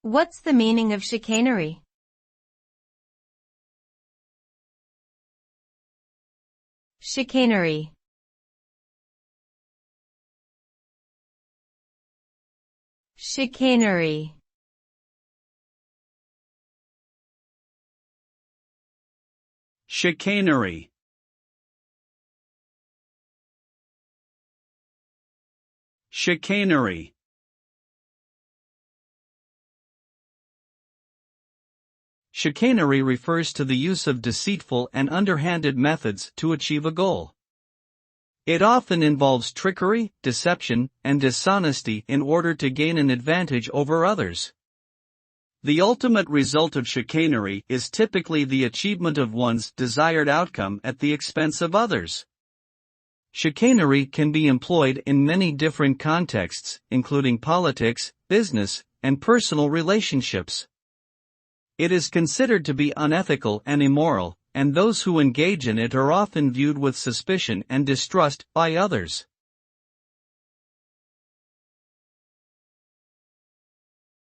What's the meaning of chicanery? Chicanery. Chicanery. Chicanery. Chicanery. Chicanery refers to the use of deceitful and underhanded methods to achieve a goal. It often involves trickery, deception, and dishonesty in order to gain an advantage over others. The ultimate result of chicanery is typically the achievement of one's desired outcome at the expense of others. Chicanery can be employed in many different contexts, including politics, business, and personal relationships. It is considered to be unethical and immoral, and those who engage in it are often viewed with suspicion and distrust by others.